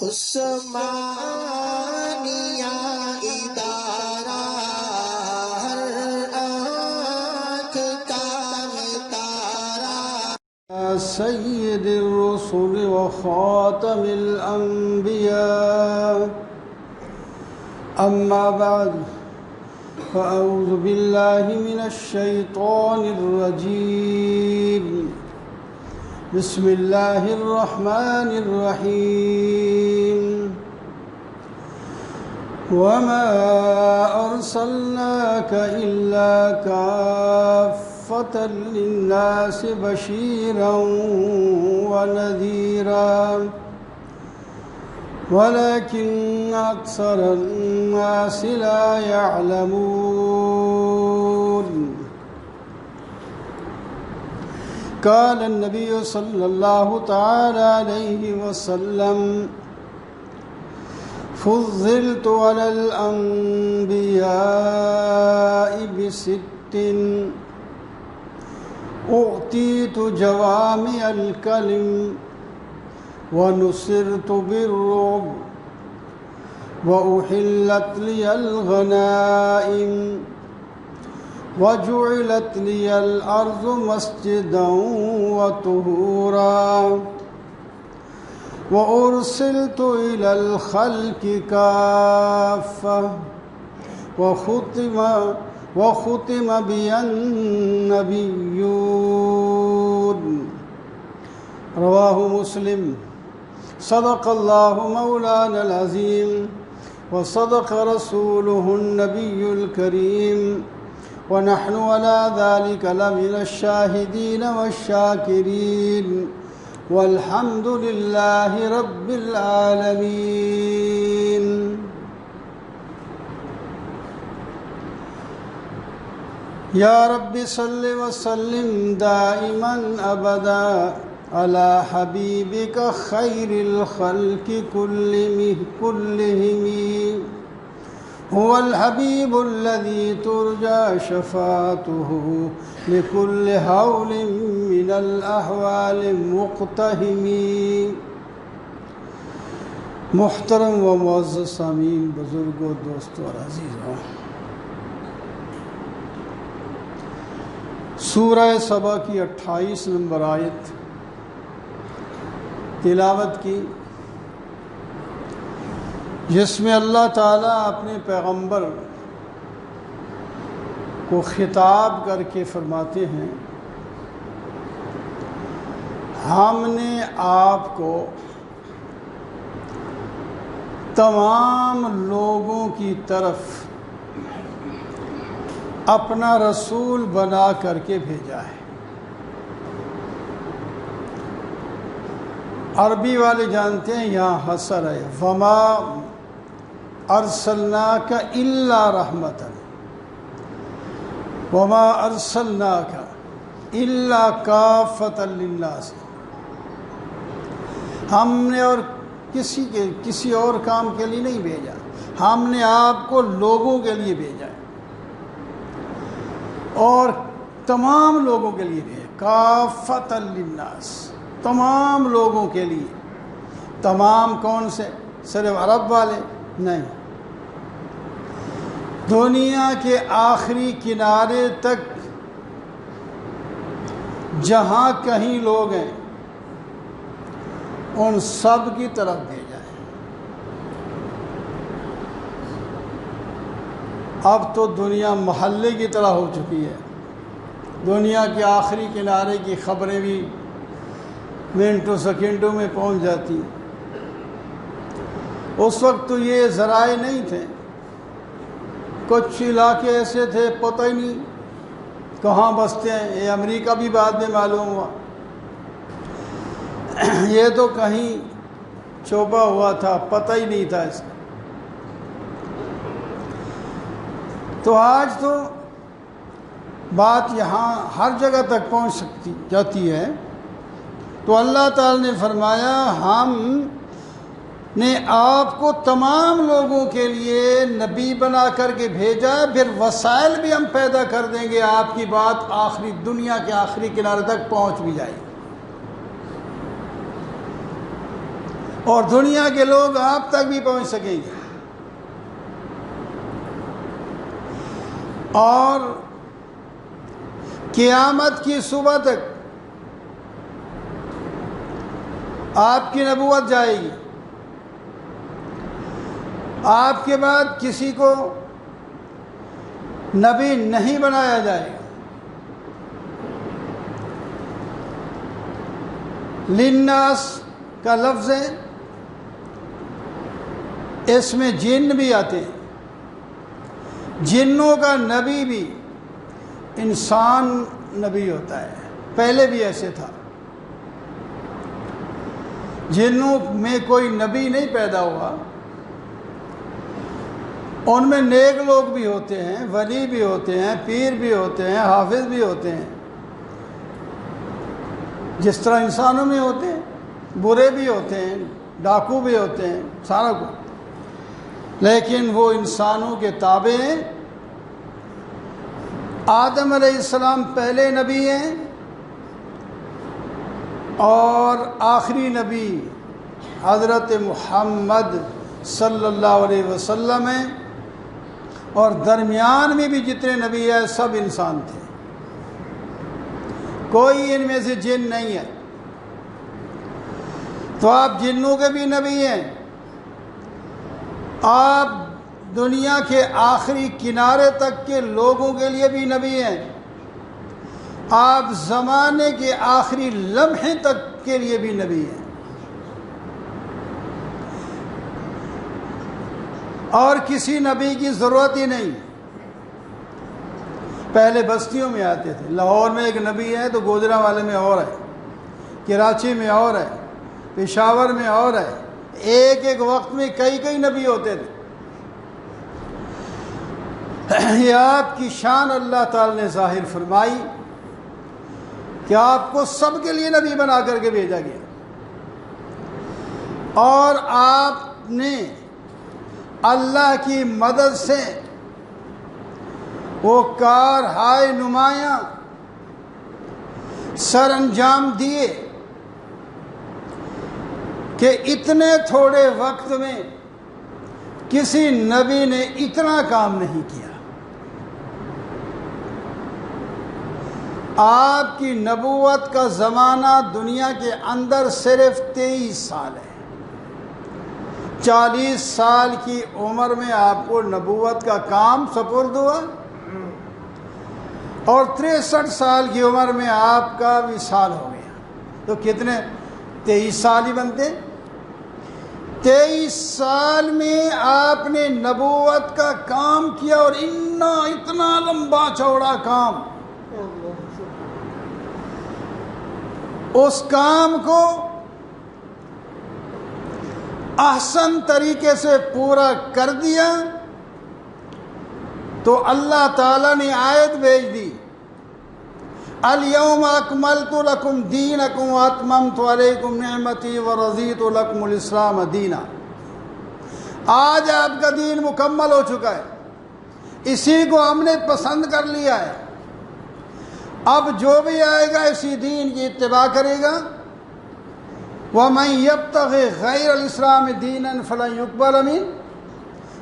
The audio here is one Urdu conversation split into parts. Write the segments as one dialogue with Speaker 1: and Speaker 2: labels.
Speaker 1: عثمانیہ ادارہ ہر آنکھ کا تارا
Speaker 2: سید الرسل وخاتم الانبیاء اما بعد فاعوذ باللہ من الشیطان الرجیم بسم اللہ الرحمن الرحیم وما ارسلناک الا کافۃ للناس بشیرا ونذیرا ولكن أكثر الناس لا يعلمون قال النبي صلى الله تعالى عليه وسلم فضلت على الأنبياء بست أعطيت جوامع الكلم ونصرت بالرعب وأحلت لي الغنائم وجعلت لي الأرض مسجدا وطهورا وأرسلت إلى الخلق كافة وختم بي النبيون رواه مسلم صدق الله مولانا العظيم وصدق رسوله النبي الكريم ونحن على ذلك لمن الشاهدين والشاكرين والحمد لله رب العالمين يا رب صل وسلم دائما أبدا على حبيبك خير الخلق كلهم هو الحبيب الذي ترجى شفاعته لكل هول من الأحوال مقتهم محترم و معزز سامعین، بزرگوں، دوستوں اور عزیزوں، سورہ سبا کی 28 نمبر آیت تلاوت کی، جس میں اللہ تعالیٰ اپنے پیغمبر کو خطاب کر کے فرماتے ہیں، ہم نے آپ کو تمام لوگوں کی طرف اپنا رسول بنا کر کے بھیجا ہے۔ عربی والے جانتے ہیں یہاں حصر ہے، وما ارسلناک الا رحمتا، وما ارسلناک الا کافۃ للناس، ہم نے اور کسی اور کام کے لیے نہیں بھیجا، ہم نے آپ کو لوگوں کے لیے بھیجا ہے اور تمام لوگوں کے لیے بھیجا، کافۃ للناس، تمام لوگوں کے لیے۔ تمام کون سے؟ صرف عرب والے نہیں، دنیا کے آخری کنارے تک جہاں کہیں لوگ ہیں ان سب کی طرف بھیجا ہے۔ اب تو دنیا محلے کی طرح ہو چکی ہے، دنیا کے آخری کنارے کی خبریں بھی منٹوں سیکنڈوں میں پہنچ جاتی۔ اس وقت تو یہ ذرائع نہیں تھے، کچھ علاقے ایسے تھے پتہ ہی نہیں کہاں بستے ہیں، یہ امریکہ بھی بعد میں معلوم ہوا، یہ تو کہیں چھپا ہوا تھا، پتہ ہی نہیں تھا اس کا۔ تو آج تو بات یہاں ہر جگہ تک پہنچ جاتی ہے۔ تو اللہ تعالی نے فرمایا ہم نے آپ کو تمام لوگوں کے لیے نبی بنا کر کے بھیجا ہے، پھر وسائل بھی ہم پیدا کر دیں گے، آپ کی بات آخری دنیا کے آخری کنارے تک پہنچ بھی جائے گی۔ اور دنیا کے لوگ آپ تک بھی پہنچ سکیں گے. اور قیامت کی صبح تک آپ کی نبوت جائے گی. آپ کے بعد کسی کو نبی نہیں بنایا جائے گا. للناس کا لفظ ہے، اس میں جن بھی آتے ہیں. جنوں کا نبی بھی انسان نبی ہوتا ہے، پہلے بھی ایسے تھا. جنوں میں کوئی نبی نہیں پیدا ہوا، ان میں نیک لوگ بھی ہوتے ہیں، ولی بھی ہوتے ہیں، پیر بھی ہوتے ہیں، حافظ بھی ہوتے ہیں، جس طرح انسانوں میں ہوتے ہیں. برے بھی ہوتے ہیں، ڈاکو بھی ہوتے ہیں، سارا کچھ، لیکن وہ انسانوں کے تابع ہیں. آدم علیہ السلام پہلے نبی ہیں اور آخری نبی حضرت محمد صلی اللہ علیہ وسلم ہیں، اور درمیان میں بھی جتنے نبی ہیں سب انسان تھے، کوئی ان میں سے جن نہیں ہے. تو آپ جنوں کے بھی نبی ہیں، آپ دنیا کے آخری کنارے تک کے لوگوں کے لیے بھی نبی ہیں، آپ زمانے کے آخری لمحے تک کے لیے بھی نبی ہیں. اور کسی نبی کی ضرورت ہی نہیں. پہلے بستیوں میں آتے تھے، لاہور میں ایک نبی ہے تو گوجرانوالے میں اور ہے، کراچی میں اور ہے، پشاور میں اور ہے. ایک ایک وقت میں کئی کئی نبی ہوتے تھے. یہ آپ کی شان اللہ تعالی نے ظاہر فرمائی کہ آپ کو سب کے لیے نبی بنا کر کے بھیجا گیا، اور آپ نے اللہ کی مدد سے وہ کار ہائے نمایاں سر انجام دیے کہ اتنے تھوڑے وقت میں کسی نبی نے اتنا کام نہیں کیا. آپ کی نبوت کا زمانہ دنیا کے اندر صرف 23 سال ہے. 40 سال کی عمر میں آپ کو نبوت کا کام سپرد ہوا، اور 63 سال کی عمر میں آپ کا وصال ہو گیا. تو کتنے؟ 23 سال ہی بنتے. 23 سال میں آپ نے نبوت کا کام کیا، اور اتنا لمبا چوڑا کام. اس کام کو احسن طریقے سے پورا کر دیا تو اللہ تعالیٰ نے آیت بھیج دی، الیوم اکملت لکم دینکم واتممت علیکم نعمتی ورضیت لکم الاسلام دینا. آج آپ کا دین مکمل ہو چکا ہے، اسی کو ہم نے پسند کر لیا ہے. اب جو بھی آئے گا اسی دین کی اتباع کرے گا. وَمَن يَبْتَغِ غَيْرَ الْإِسْلَامِ دِينًا فَلَن يُقْبَلَ مِنْهُ.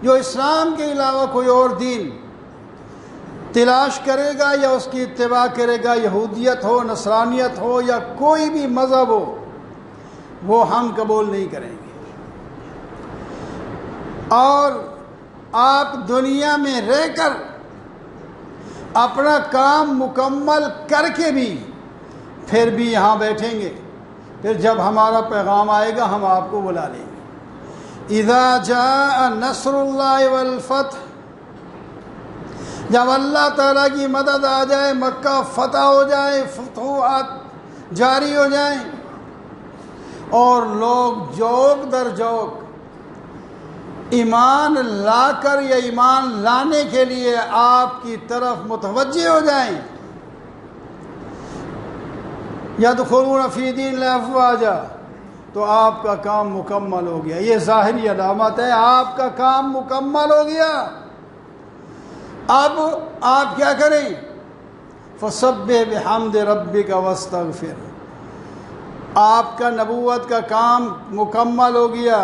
Speaker 2: جو اسلام کے علاوہ کوئی اور دین تلاش کرے گا یا اس کی اتباع کرے گا، یہودیت ہو، نصرانیت ہو، یا کوئی بھی مذہب ہو، وہ ہم قبول نہیں کریں گے. اور آپ دنیا میں رہ کر اپنا کام مکمل کر کے بھی پھر بھی یہاں بیٹھیں گے. پھر جب ہمارا پیغام آئے گا ہم آپ کو بلا لیں گے. اذا جاء نصر اللہ والفتح، جب اللہ تعالیٰ کی مدد آ جائے، مکہ فتح ہو جائے، فتوحات جاری ہو جائیں، اور لوگ جوک در جوک ایمان لا کر یا ایمان لانے کے لیے آپ کی طرف متوجہ ہو جائیں، یدخلون فی دین اللہ افواجا، تو آپ کا کام مکمل ہو گیا. یہ ظاہری علامت ہے، آپ کا کام مکمل ہو گیا. اب آپ کیا کریں؟ فسبح بحمد ربک واستغفر. آپ کا نبوت کا کام مکمل ہو گیا،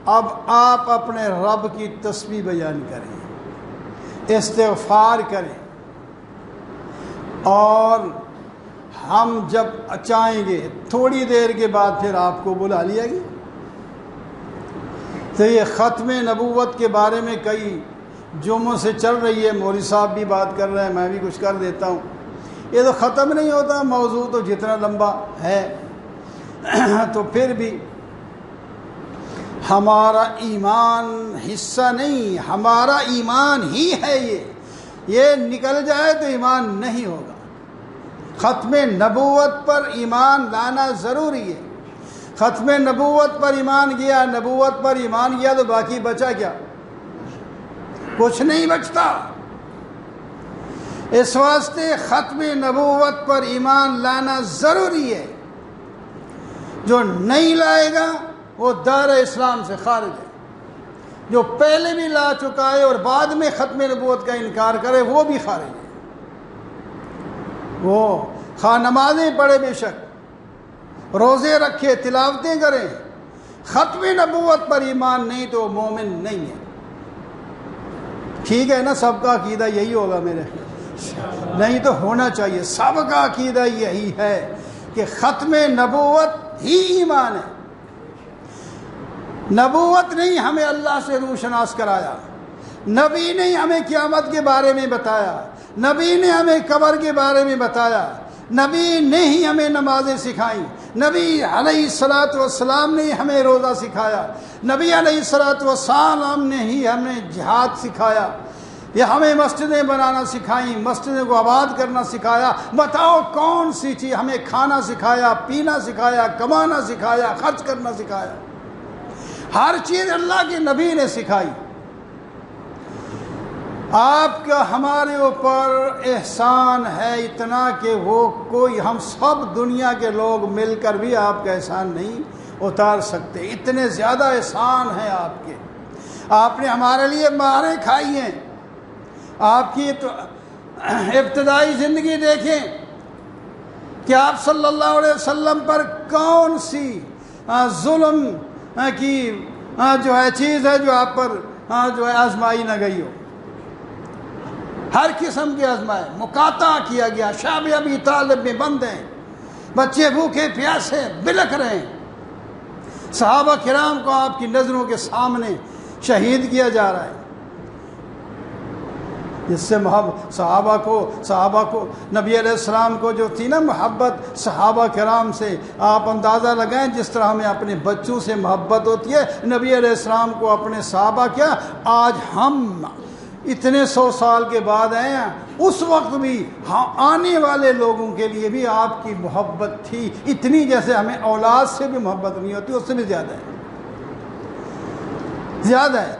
Speaker 2: اب آپ اپنے رب کی تسبیح بیان کریں، استغفار کریں، اور ہم جب چاہیں گے تھوڑی دیر کے بعد پھر آپ کو بلا لیا گیا۔ تو یہ ختم نبوت کے بارے میں کئی جمعوں سے چل رہی ہے، مولوی صاحب بھی بات کر رہے ہیں، میں بھی کچھ کر دیتا ہوں۔ یہ تو ختم نہیں ہوتا موضوع، تو جتنا لمبا ہے تو پھر بھی ہمارا ایمان حصہ نہیں، ہمارا ایمان ہی ہے یہ نکل جائے تو ایمان نہیں ہوگا۔ ختم نبوت پر ایمان لانا ضروری ہے۔ ختم نبوت پر ایمان گیا، نبوت پر ایمان گیا تو باقی بچا کیا؟ کچھ نہیں بچتا۔ اس واسطے ختم نبوت پر ایمان لانا ضروری ہے۔ جو نہیں لائے گا وہ دار اسلام سے خارج ہے۔ جو پہلے بھی لا چکا ہے اور بعد میں ختم نبوت کا انکار کرے وہ بھی خارج ہے۔ وہ خواہ نمازیں پڑھے بے شک، روزے رکھے، تلاوتیں کریں، ختم نبوت پر ایمان نہیں تو مومن نہیں ہے۔ ٹھیک ہے نا؟ سب کا عقیدہ یہی ہوگا میرے خیال، نہیں تو ہونا چاہیے۔ سب کا عقیدہ یہی ہے کہ ختم نبوت ہی ایمان ہے۔ نبوت نہیں ہمیں اللہ سے روشناس کرایا، نبی نے ہمیں قیامت کے بارے میں بتایا، نبی نے ہمیں قبر کے بارے میں بتایا، نبی نے ہی ہمیں نمازیں سکھائیں، نبی علیہ الصلوۃ والسلام نے ہمیں روزہ سکھایا، نبی علیہ الصلوۃ والسلام نے ہی ہمیں جہاد سکھایا، یہ ہمیں مسجدیں بنانا سکھائیں، مسجدوں کو آباد کرنا سکھایا۔ بتاؤ کون سی چیز ہمیں کھانا سکھایا، پینا سکھایا، کمانا سکھایا، خرچ کرنا سکھایا؟ ہر چیز اللہ کے نبی نے سکھائی۔ آپ کا ہمارے اوپر احسان ہے اتنا کہ وہ کوئی، ہم سب دنیا کے لوگ مل کر بھی آپ کا احسان نہیں اتار سکتے، اتنے زیادہ احسان ہیں آپ کے۔ آپ نے ہمارے لیے ماریں کھائی ہیں۔ آپ کی تو ابتدائی زندگی دیکھیں کہ آپ صلی اللہ علیہ وسلم پر کون سی ظلم کی جو ہے چیز ہے جو آپ پر جو ہے آزمائی نہ گئی ہو۔ ہر قسم کی آزمائش، مقاطع کیا گیا، شاب ابی طالب میں بند ہیں، بچے بھوکے پیاسے بلک رہے ہیں، صحابہ کرام کو آپ کی نظروں کے سامنے شہید کیا جا رہا ہے۔ جس سے صحابہ کو نبی علیہ السلام کو جو تھی نا محبت صحابہ کرام سے، آپ اندازہ لگائیں جس طرح ہمیں اپنے بچوں سے محبت ہوتی ہے، نبی علیہ السلام کو اپنے صحابہ کیا، آج ہم اتنے 100 سال کے بعد آئے ہیں، اس وقت بھی آنے والے لوگوں کے لیے بھی آپ کی محبت تھی اتنی جیسے ہمیں اولاد سے بھی محبت نہیں ہوتی، اس سے بھی زیادہ ہے۔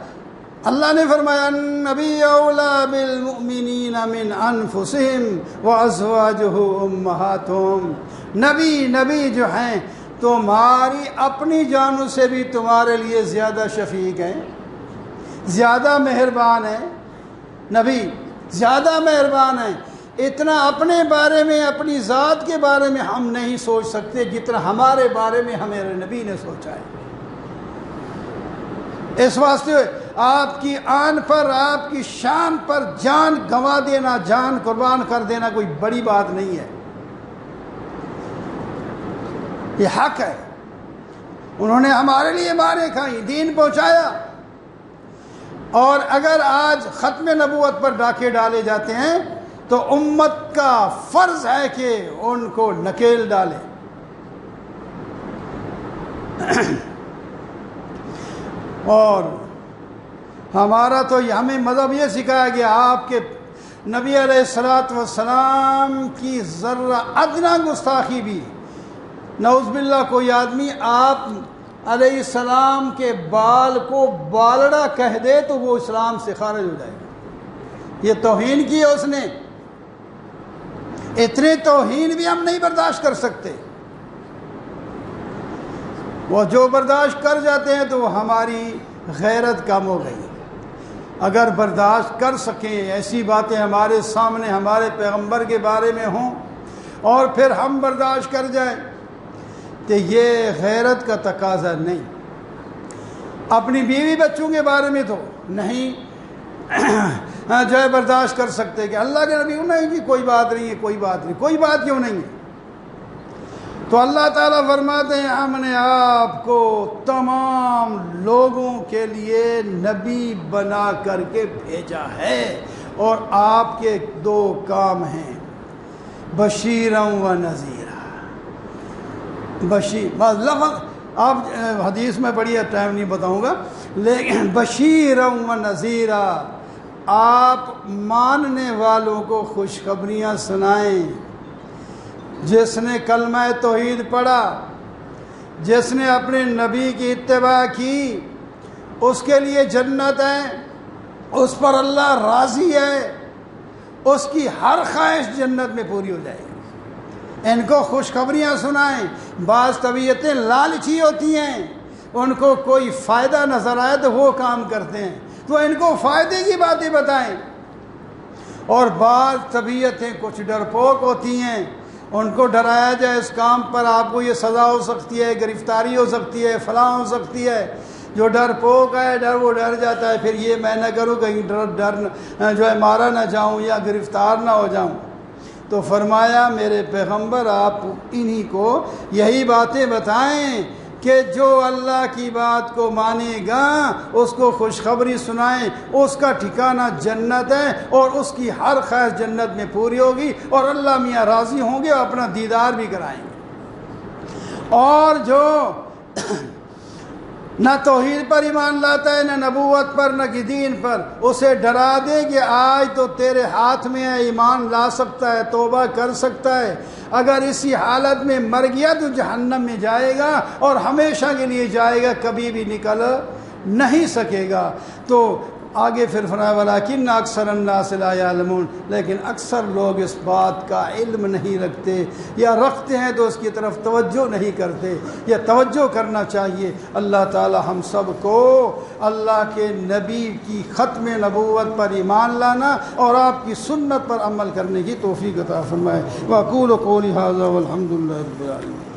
Speaker 2: اللہ نے فرمایا نبی اولا بالمؤمنین من انفسہم وازواجہ امہاتہم، نبی جو ہیں تمہاری اپنی جانوں سے بھی تمہارے لیے زیادہ شفیق ہیں، زیادہ مہربان ہیں۔ نبی زیادہ مہربان ہیں۔ اتنا اپنے بارے میں، اپنی ذات کے بارے میں ہم نہیں سوچ سکتے جتنا ہمارے بارے میں ہمارے نبی نے سوچا ہے۔ اس واسطے آپ کی آن پر، آپ کی شان پر جان گنوا دینا، جان قربان کر دینا کوئی بڑی بات نہیں ہے، یہ حق ہے۔ انہوں نے ہمارے لیے ماریں کھائیں، دین پہنچایا، اور اگر آج ختم نبوت پر ڈاکے ڈالے جاتے ہیں تو امت کا فرض ہے کہ ان کو نکیل ڈالے۔ اور ہمارا تو ہمیں مذہب یہ سکھایا گیا، آپ کے نبی علیہ الصلوۃ والسلام کی ذرہ ادنیٰ گستاخی بھی، نعوذ باللہ کوئی آدمی آپ علیہ السلام کے بال کو بالڑا کہہ دے تو وہ اسلام سے خارج ہو جائے گا۔ یہ توہین کی ہے اس نے، اتنے توہین بھی ہم نہیں برداشت کر سکتے۔ وہ جو برداشت کر جاتے ہیں تو وہ ہماری غیرت کم ہو گئی۔ اگر برداشت کر سکیں، ایسی باتیں ہمارے سامنے ہمارے پیغمبر کے بارے میں ہوں اور پھر ہم برداشت کر جائیں کہ یہ غیرت کا تقاضا نہیں۔ اپنی بیوی بچوں کے بارے میں تو نہیں جو ہے برداشت کر سکتے کہ اللہ کے نبی نہیں جی کوئی بات نہیں ہے، کوئی بات نہیں، کوئی بات کیوں نہیں ہے؟ تو اللہ تعالیٰ فرماتے ہیں ہم نے آپ کو تمام لوگوں کے لیے نبی بنا کر کے بھیجا ہے، اور آپ کے دو کام ہیں، بشیرا و نذیرا۔ بشیر لفظ آپ حدیث میں پڑھی ہے، ٹائم نہیں بتاؤں گا، لیکن بشیرا و نذیرا، آپ ماننے والوں کو خوشخبریاں سنائیں۔ جس نے کلمہ توحید پڑھا، جس نے اپنے نبی کی اتباع کی، اس کے لیے جنت ہے، اس پر اللہ راضی ہے، اس کی ہر خواہش جنت میں پوری ہو جائے گی۔ ان کو خوشخبریاں سنائیں۔ بعض طبیعتیں لالچی ہوتی ہیں، ان کو کوئی فائدہ نظر آئے تو وہ کام کرتے ہیں، تو ان کو فائدے کی باتیں بتائیں۔ اور بعض طبیعتیں کچھ ڈرپوک ہوتی ہیں، ان کو ڈرایا جائے اس کام پر آپ کو یہ سزا ہو سکتی ہے، گرفتاری ہو سکتی ہے، فلاں ہو سکتی ہے۔ جو ڈرپوک ہے وہ ڈر جاتا ہے، پھر یہ میں نہ کروں کہیں ڈر جو ہے مارا نہ جاؤں یا گرفتار نہ ہو جاؤں۔ تو فرمایا میرے پیغمبر آپ انہی کو یہی باتیں بتائیں کہ جو اللہ کی بات کو مانے گا اس کو خوشخبری سنائیں، اس کا ٹھکانہ جنت ہے، اور اس کی ہر خواہش جنت میں پوری ہوگی، اور اللہ میاں راضی ہوں گے اور اپنا دیدار بھی کرائیں گے۔ اور جو نہ توحید پر ایمان لاتا ہے، نہ نبوت پر، نہ کہ دین پر، اسے ڈرا دے کہ آج تو تیرے ہاتھ میں ہے، ایمان لا سکتا ہے، توبہ کر سکتا ہے، اگر اسی حالت میں مر گیا تو جہنم میں جائے گا اور ہمیشہ کے لیے جائے گا، کبھی بھی نکل نہیں سکے گا۔ تو آگے پھر فرمایا وَلَٰكِنَّ أَكْثَرَ النَّاسِ لَا يَعْلَمُونَ، لیکن اکثر لوگ اس بات کا علم نہیں رکھتے، یا رکھتے ہیں تو اس کی طرف توجہ نہیں کرتے، یا توجہ کرنا چاہیے۔ اللہ تعالی ہم سب کو اللہ کے نبی کی ختم نبوت پر ایمان لانا اور آپ کی سنت پر عمل کرنے کی توفیق عطا فرمائے۔ وَأَقُولُ قَوْلِي هَٰذَا وَالْحَمْدُ لِلَّهِ رَبِّ الْعَالَمِينَ۔